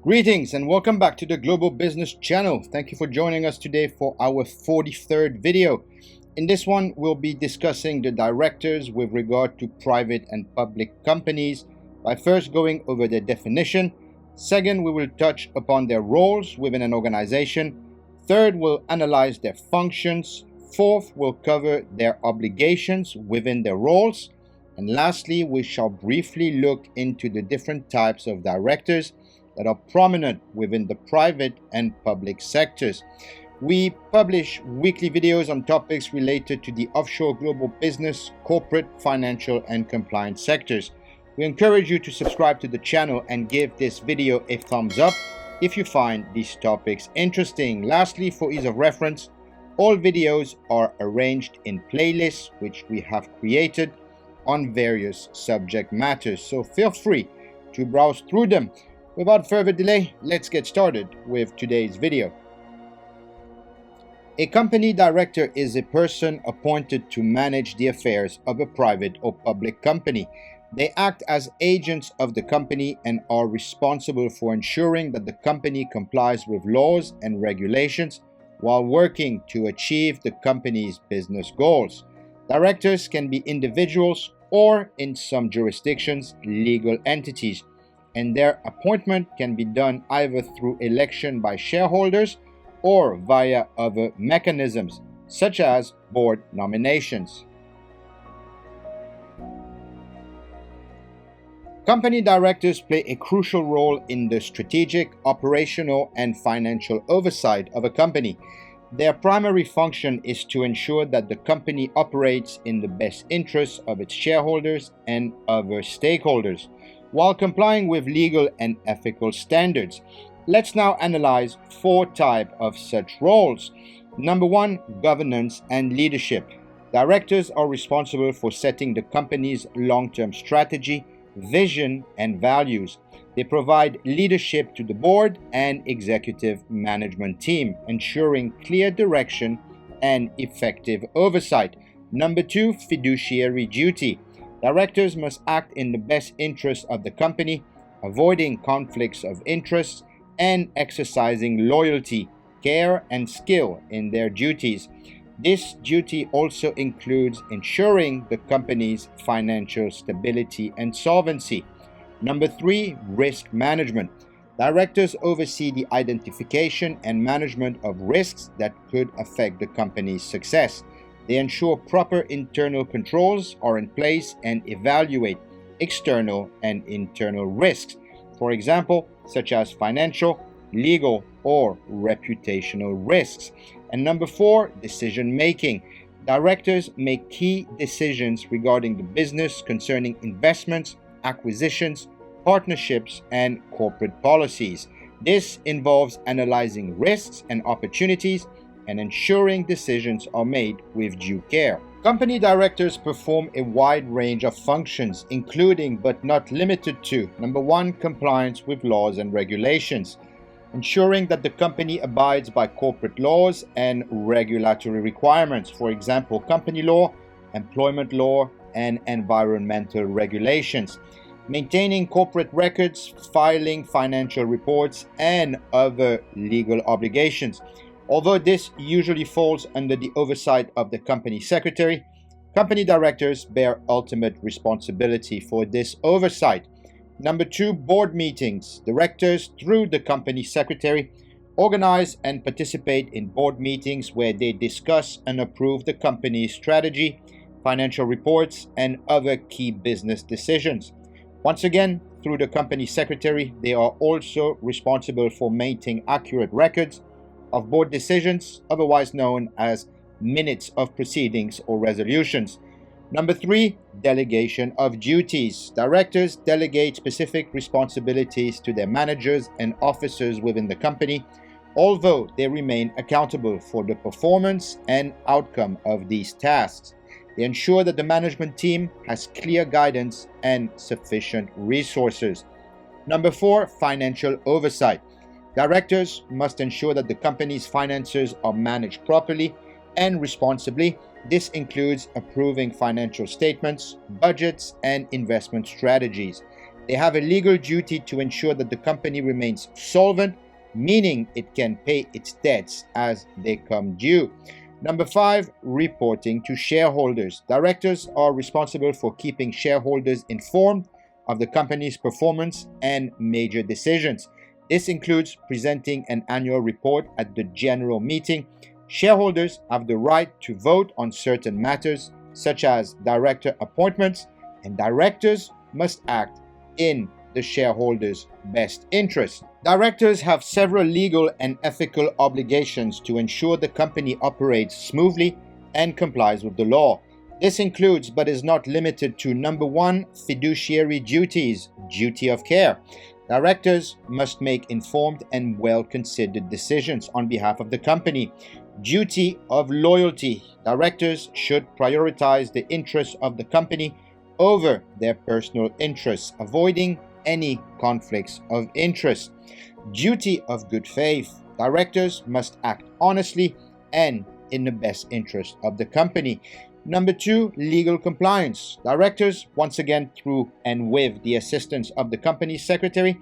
Greetings and welcome back to the Global Business Channel. Thank you for joining us today for our 43rd video. In this one, we'll be discussing the directors with regard to private and public companies by first going over their definition. Second, we will touch upon their roles within an organization. Third, we'll analyze their functions. Fourth, we'll cover their obligations within their roles. And lastly, we shall briefly look into the different types of directors that are prominent within the private and public sectors. We publish weekly videos on topics related to the offshore global business, corporate, financial, and compliance sectors. We encourage you to subscribe to the channel and give this video a thumbs up if you find these topics interesting. Lastly, for ease of reference, all videos are arranged in playlists which we have created on various subject matters, so feel free to browse through them. Without further delay, let's get started with today's video. A company director is a person appointed to manage the affairs of a private or public company. They act as agents of the company and are responsible for ensuring that the company complies with laws and regulations while working to achieve the company's business goals. Directors can be individuals or, in some jurisdictions, legal entities, and their appointment can be done either through election by shareholders or via other mechanisms, such as board nominations. Company directors play a crucial role in the strategic, operational, and financial oversight of a company. Their primary function is to ensure that the company operates in the best interests of its shareholders and other stakeholders, while complying with legal and ethical standards. Let's now analyze four types of such roles. Number one, governance and leadership. Directors are responsible for setting the company's long-term strategy, vision, and values. They provide leadership to the board and executive management team, ensuring clear direction and effective oversight. Number two, fiduciary duty. Directors must act in the best interest of the company, avoiding conflicts of interest and exercising loyalty, care, and skill in their duties. This duty also includes ensuring the company's financial stability and solvency. Number three, risk management. Directors oversee the identification and management of risks that could affect the company's success. They ensure proper internal controls are in place and evaluate external and internal risks, for example, such as financial, legal, or reputational risks. And number four, decision making. Directors make key decisions regarding the business concerning investments, acquisitions, partnerships, and corporate policies. This involves analyzing risks and opportunities and ensuring decisions are made with due care. Company directors perform a wide range of functions, including but not limited to: number one, compliance with laws and regulations, ensuring that the company abides by corporate laws and regulatory requirements, for example, company law, employment law, and environmental regulations, maintaining corporate records, filing financial reports, and other legal obligations. Although this usually falls under the oversight of the company secretary, company directors bear ultimate responsibility for this oversight. Number two, board meetings. Directors, through the company secretary, organize and participate in board meetings where they discuss and approve the company's strategy, financial reports, and other key business decisions. Once again, through the company secretary, they are also responsible for maintaining accurate records of board decisions, otherwise known as minutes of proceedings or resolutions. Number three, delegation of duties. Directors delegate specific responsibilities to their managers and officers within the company, although they remain accountable for the performance and outcome of these tasks. They ensure that the management team has clear guidance and sufficient resources. Number four, financial oversight. Directors must ensure that the company's finances are managed properly and responsibly. This includes approving financial statements, budgets, and investment strategies. They have a legal duty to ensure that the company remains solvent, meaning it can pay its debts as they come due. Number 5, reporting to shareholders. Directors are responsible for keeping shareholders informed of the company's performance and major decisions. This includes presenting an annual report at the general meeting. Shareholders have the right to vote on certain matters, such as director appointments, and directors must act in the shareholders' best interest. Directors have several legal and ethical obligations to ensure the company operates smoothly and complies with the law. This includes, but is not limited to, number 1, fiduciary duties, duty of care. Directors must make informed and well-considered decisions on behalf of the company. Duty of loyalty. Directors should prioritize the interests of the company over their personal interests, avoiding any conflicts of interest. Duty of good faith. Directors must act honestly and in the best interest of the company. Number 2, legal compliance. Directors, once again through and with the assistance of the company secretary,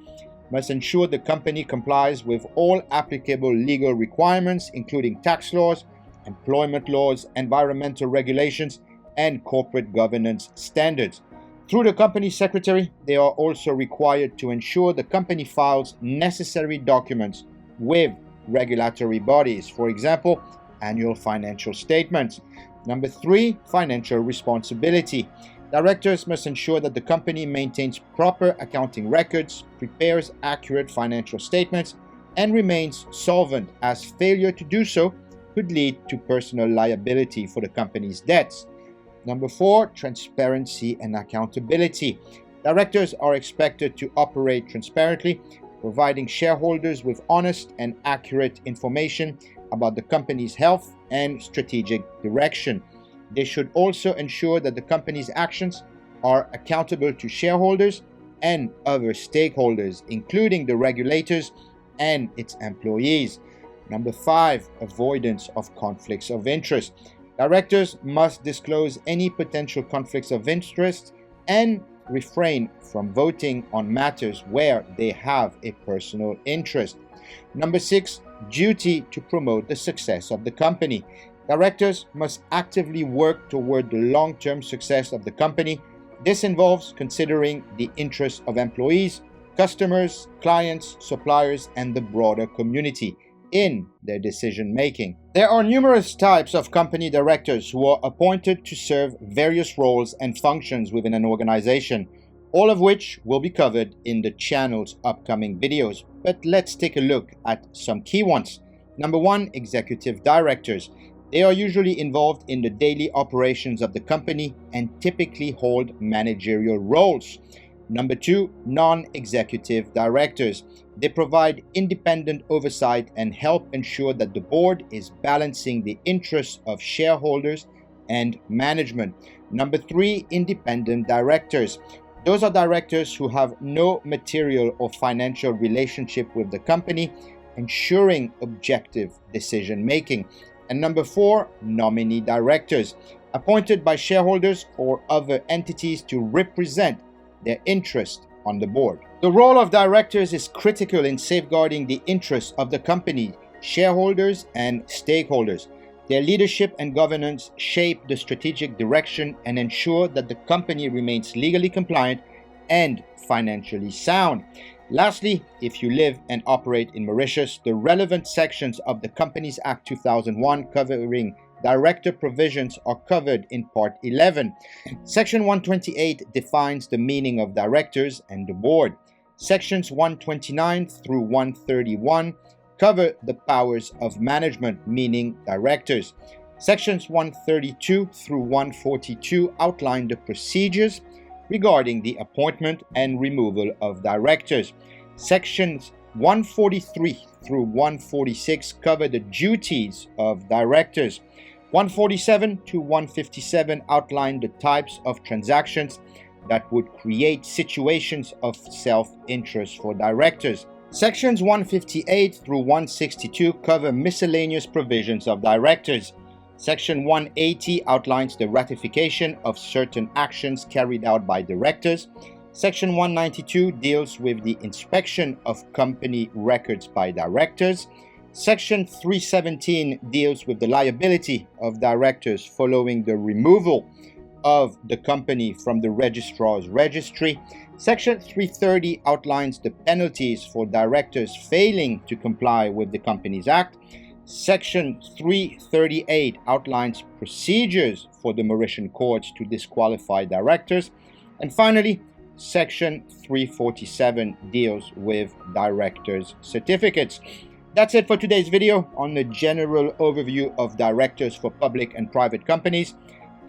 must ensure the company complies with all applicable legal requirements, including tax laws, employment laws, environmental regulations, and corporate governance standards. Through the company secretary, they are also required to ensure the company files necessary documents with regulatory bodies, for example, annual financial statements. Number 3, financial responsibility. Directors must ensure that the company maintains proper accounting records, prepares accurate financial statements, and remains solvent, as failure to do so could lead to personal liability for the company's debts. Number 4, transparency and accountability. Directors are expected to operate transparently, providing shareholders with honest and accurate information about the company's health and strategic direction. They should also ensure that the company's actions are accountable to shareholders and other stakeholders, including the regulators and its employees. Number 5, avoidance of conflicts of interest. Directors must disclose any potential conflicts of interest and refrain from voting on matters where they have a personal interest. Number 6, duty to promote the success of the company. Directors must actively work toward the long-term success of the company. This involves considering the interests of employees, customers, clients, suppliers, and the broader community in their decision-making. There are numerous types of company directors who are appointed to serve various roles and functions within an organization, all of which will be covered in the channel's upcoming videos. But let's take a look at some key ones. Number 1, executive directors. They are usually involved in the daily operations of the company and typically hold managerial roles. Number 2, non-executive directors. They provide independent oversight and help ensure that the board is balancing the interests of shareholders and management. Number 3, independent directors. Those are directors who have no material or financial relationship with the company, ensuring objective decision-making. And number 4, nominee directors, appointed by shareholders or other entities to represent their interest on the board. The role of directors is critical in safeguarding the interests of the company, shareholders, and stakeholders. Their leadership and governance shape the strategic direction and ensure that the company remains legally compliant and financially sound. Lastly, if you live and operate in Mauritius, the relevant sections of the Companies Act 2001 covering director provisions are covered in Part 11. Section 128 defines the meaning of directors and the board. Sections 129 through 131 cover the powers of management, meaning directors. Sections 132 through 142 outline the procedures regarding the appointment and removal of directors. Sections 143 through 146 cover the duties of directors. 147 to 157 outline the types of transactions that would create situations of self-interest for directors. Sections 158 through 162 cover miscellaneous provisions of directors. Section 180 outlines the ratification of certain actions carried out by directors. Section 192 deals with the inspection of company records by directors. Section 317 deals with the liability of directors following the removal of the company from the registrar's registry. Section 330 outlines the penalties for directors failing to comply with the Companies Act. Section 338 outlines procedures for the Mauritian courts to disqualify directors. And finally, Section 347 deals with directors' certificates. That's it for today's video on the general overview of directors for public and private companies.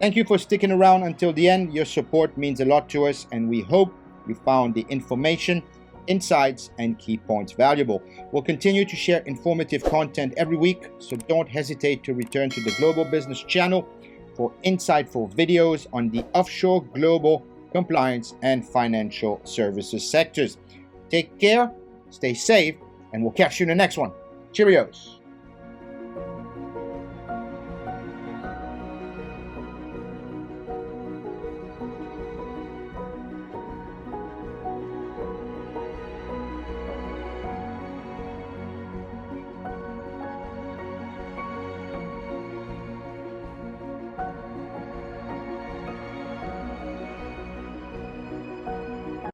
Thank you for sticking around until the end. Your support means a lot to us, and we hope you found the information, insights, and key points valuable. We'll continue to share informative content every week, so don't hesitate to return to the Global Business channel for insightful videos on the offshore, global, compliance, and financial services sectors. Take care, stay safe, and we'll catch you in the next one. Cheerios.